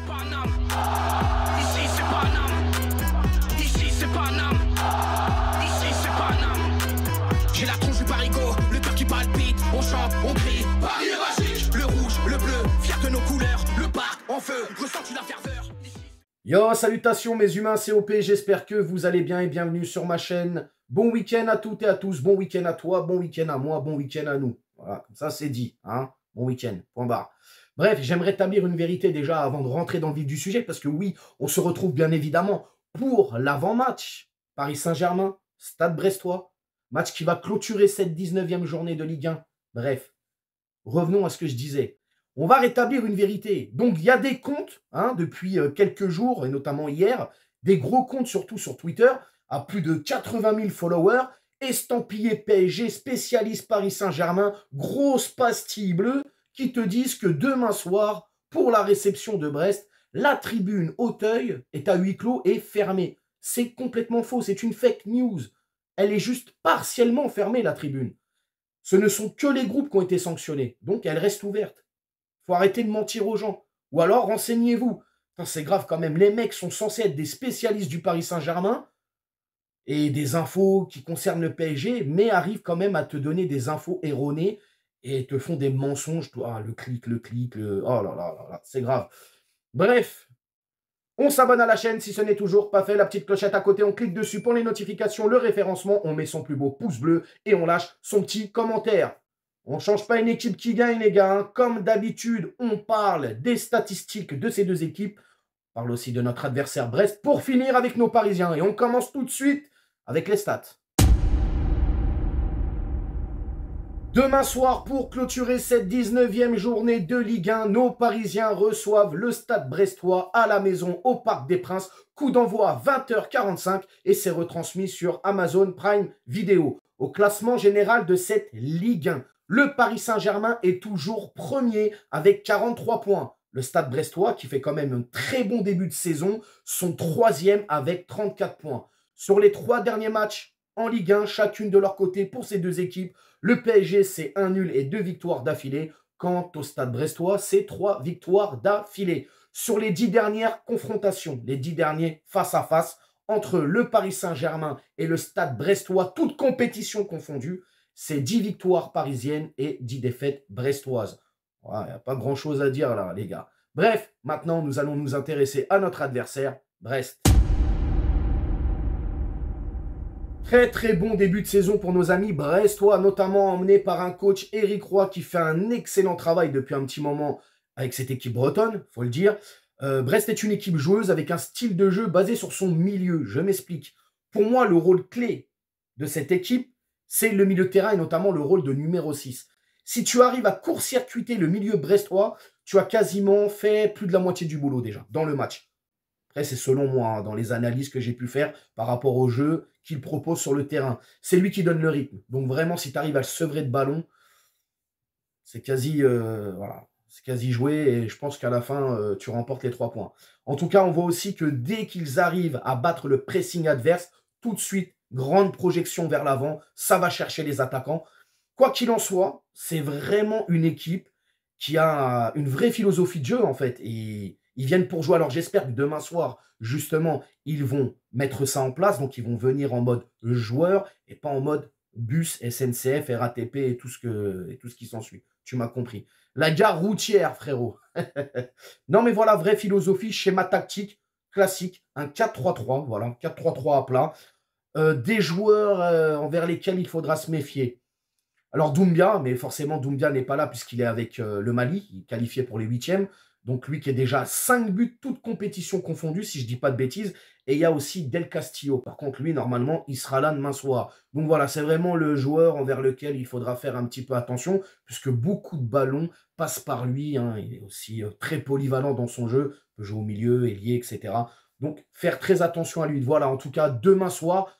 c'est Paname. Ici c'est Paname. Ici c'est Paname. Ici c'est Paname. J'ai la tronche du parigo, le cœur qui palpite. On chante, on crie, Paris est magique. Le rouge, le bleu, fier de nos couleurs. Le parc en feu, ressens-tu la ferveur? Yo, salutations mes humains, c'est OP, j'espère que vous allez bien et bienvenue sur ma chaîne. Bon week-end à toutes et à tous, bon week-end à toi, bon week-end à moi, bon week-end à nous. Voilà, comme ça c'est dit, hein. Bon week-end, point barre. Bref, j'aimerais établir une vérité déjà avant de rentrer dans le vif du sujet, parce que oui, on se retrouve bien évidemment pour l'avant-match. Paris Saint-Germain, Stade Brestois, match qui va clôturer cette 19e journée de Ligue 1. Bref, revenons à ce que je disais. On va rétablir une vérité. Donc, il y a des comptes, depuis quelques jours, et notamment hier, des gros comptes, surtout sur Twitter, à plus de 80 000 followers, estampillés PSG, spécialistes Paris Saint-Germain, grosse pastille bleue, qui te disent que demain soir, pour la réception de Brest, la tribune Auteuil est à huis clos et fermée. C'est complètement faux, c'est une fake news. Elle est juste partiellement fermée, la tribune. Ce ne sont que les groupes qui ont été sanctionnés, donc elle reste ouverte. Faut arrêter de mentir aux gens. Ou alors, renseignez-vous. Enfin, c'est grave quand même. Les mecs sont censés être des spécialistes du Paris Saint-Germain et des infos qui concernent le PSG, mais arrivent quand même à te donner des infos erronées et te font des mensonges. Ah, le clic. Oh là là là là, c'est grave. Bref, on s'abonne à la chaîne si ce n'est toujours pas fait. La petite clochette à côté, on clique dessus pour les notifications, le référencement. On met son plus beau pouce bleu et on lâche son petit commentaire. On ne change pas une équipe qui gagne, les gars. Hein. Comme d'habitude, on parle des statistiques de ces deux équipes. On parle aussi de notre adversaire Brest pour finir avec nos Parisiens. Et on commence tout de suite avec les stats. Demain soir, pour clôturer cette 19e journée de Ligue 1, nos Parisiens reçoivent le Stade Brestois à la maison au Parc des Princes. Coup d'envoi à 20h45 et c'est retransmis sur Amazon Prime Video. Au classement général de cette Ligue 1, le Paris Saint-Germain est toujours premier avec 43 points. Le Stade Brestois, qui fait quand même un très bon début de saison, sont troisième avec 34 points. Sur les 3 derniers matchs en Ligue 1, chacune de leur côté pour ces deux équipes, le PSG, c'est 1 nul et 2 victoires d'affilée. Quant au Stade Brestois, c'est 3 victoires d'affilée. Sur les 10 dernières confrontations, les 10 derniers face-à-face, entre le Paris Saint-Germain et le Stade Brestois, toutes compétitions confondues, c'est 10 victoires parisiennes et 10 défaites brestoises. Il n'y a pas grand-chose à dire là, les gars. Bref, maintenant, nous allons nous intéresser à notre adversaire, Brest. Très très bon début de saison pour nos amis brestois, notamment emmenés par un coach Éric Roy qui fait un excellent travail depuis un petit moment avec cette équipe bretonne, faut le dire. Brest est une équipe joueuse avec un style de jeu basé sur son milieu. Je m'explique. Pour moi, le rôle clé de cette équipe, c'est le milieu de terrain et notamment le rôle de numéro 6. Si tu arrives à court-circuiter le milieu brestois, tu as quasiment fait plus de la moitié du boulot déjà dans le match. Après, c'est selon moi, dans les analyses que j'ai pu faire par rapport au jeu qu'il propose sur le terrain. C'est lui qui donne le rythme. Donc vraiment, si tu arrives à le sevrer de ballon, c'est quasi, voilà, c'est quasi joué et je pense qu'à la fin, tu remportes les 3 points. En tout cas, on voit aussi que dès qu'ils arrivent à battre le pressing adverse, tout de suite, grande projection vers l'avant, ça va chercher les attaquants. Quoi qu'il en soit, c'est vraiment une équipe qui a une vraie philosophie de jeu en fait. Et ils viennent pour jouer. Alors j'espère que demain soir, justement, ils vont mettre ça en place. Donc ils vont venir en mode joueur et pas en mode bus, SNCF, RATP et tout ce qui s'ensuit. Tu m'as compris. La gare routière, frérot. Non mais voilà, vraie philosophie, schéma tactique, classique, un 4-3-3, voilà, 4-3-3 à plat. Des joueurs envers lesquels il faudra se méfier. Alors Doumbia, mais forcément Doumbia n'est pas là puisqu'il est avec le Mali, il est qualifié pour les 8e. Donc lui qui est déjà 5 buts, toutes compétitions confondues, si je ne dis pas de bêtises. Et il y a aussi Del Castillo. Par contre, lui, normalement, il sera là demain soir. Donc voilà, c'est vraiment le joueur envers lequel il faudra faire un petit peu attention, puisque beaucoup de ballons passent par lui. Hein. Il est aussi très polyvalent dans son jeu, il peut jouer au milieu, ailier, etc. Donc faire très attention à lui. Voilà, en tout cas, demain soir,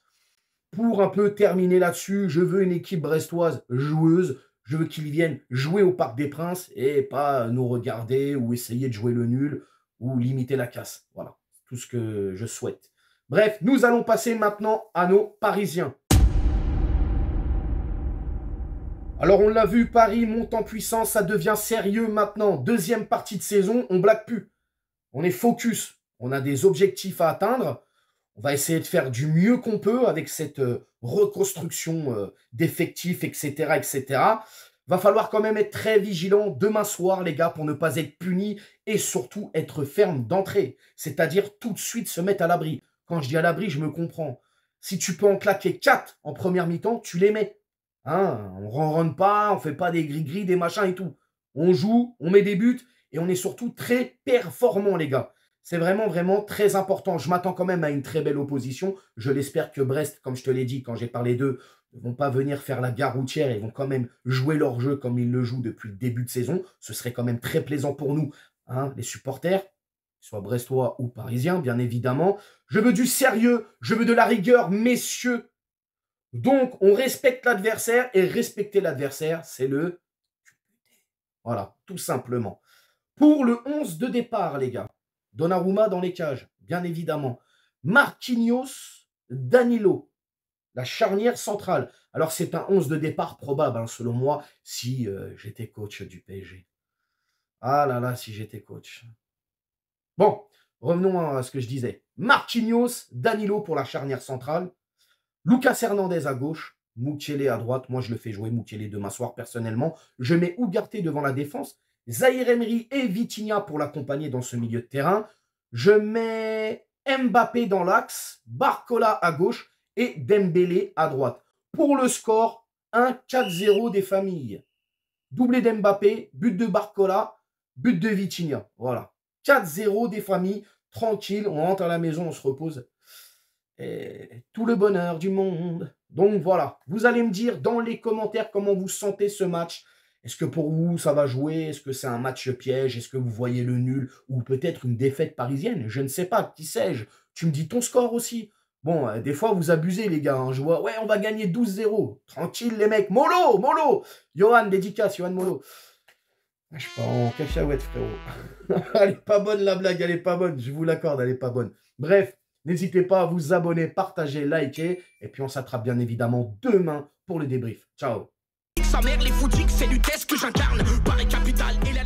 pour un peu terminer là-dessus, je veux une équipe brestoise joueuse. Je veux qu'ils viennent jouer au Parc des Princes et pas nous regarder ou essayer de jouer le nul ou limiter la casse. Voilà, tout ce que je souhaite. Bref, nous allons passer maintenant à nos Parisiens. Alors on l'a vu, Paris monte en puissance, ça devient sérieux maintenant. Deuxième partie de saison, on blague plus. On est focus. On a des objectifs à atteindre. On va essayer de faire du mieux qu'on peut avec cette reconstruction d'effectifs, etc., etc. Va falloir quand même être très vigilant demain soir, les gars, pour ne pas être puni et surtout être ferme d'entrée. C'est-à-dire tout de suite se mettre à l'abri. Quand je dis à l'abri, je me comprends. Si tu peux en claquer 4 en première mi-temps, tu les mets. Hein, on ne ronronne pas, on ne fait pas des gris-gris, des machins et tout. On joue, on met des buts et on est surtout très performant, les gars. C'est vraiment, vraiment très important. Je m'attends quand même à une très belle opposition. Je l'espère que Brest, comme je te l'ai dit quand j'ai parlé d'eux, ne vont pas venir faire la gare routière. Ils vont quand même jouer leur jeu comme ils le jouent depuis le début de saison. Ce serait quand même très plaisant pour nous, hein, les supporters, soit brestois ou parisiens, bien évidemment. Je veux du sérieux, je veux de la rigueur, messieurs. Donc, on respecte l'adversaire et respecter l'adversaire, c'est le... Voilà, tout simplement. Pour le 11 de départ, les gars, Donnarumma dans les cages, bien évidemment. Marquinhos, Danilo, la charnière centrale. Alors, c'est un 11 de départ probable, hein, selon moi, si j'étais coach du PSG. Ah là là, si j'étais coach. Bon, revenons à ce que je disais. Marquinhos, Danilo pour la charnière centrale. Lucas Hernandez à gauche. Mukiele à droite. Moi, je le fais jouer Mukiele demain soir, personnellement. Je mets Ugarte devant la défense. Zaïre Emery et Vitinha pour l'accompagner dans ce milieu de terrain. Je mets Mbappé dans l'axe, Barcola à gauche et Dembélé à droite. Pour le score, 1-4-0 des familles. Doublé d'Mbappé, but de Barcola, but de Vitinha. Voilà. 4-0 des familles. Tranquille, on rentre à la maison, on se repose. Et tout le bonheur du monde. Donc voilà, vous allez me dire dans les commentaires comment vous sentez ce match. Est-ce que pour vous, ça va jouer? Est-ce que c'est un match piège? Est-ce que vous voyez le nul? Ou peut-être une défaite parisienne? Je ne sais pas, qui sais-je? Tu me dis ton score aussi. Bon, des fois, vous abusez, les gars. Hein. Je vois, ouais, on va gagner 12-0. Tranquille, les mecs. Molo, Molo. Johan, dédicace, Johan Molo. Je pars en cachouette, frérot. Elle est pas bonne, la blague, elle est pas bonne. Je vous l'accorde, elle est pas bonne. Bref, n'hésitez pas à vous abonner, partager, liker. Et puis, on s'attrape bien évidemment demain pour le débrief. Ciao. Sa mère, les footix, c'est du test que j'incarne. Paris Capital et la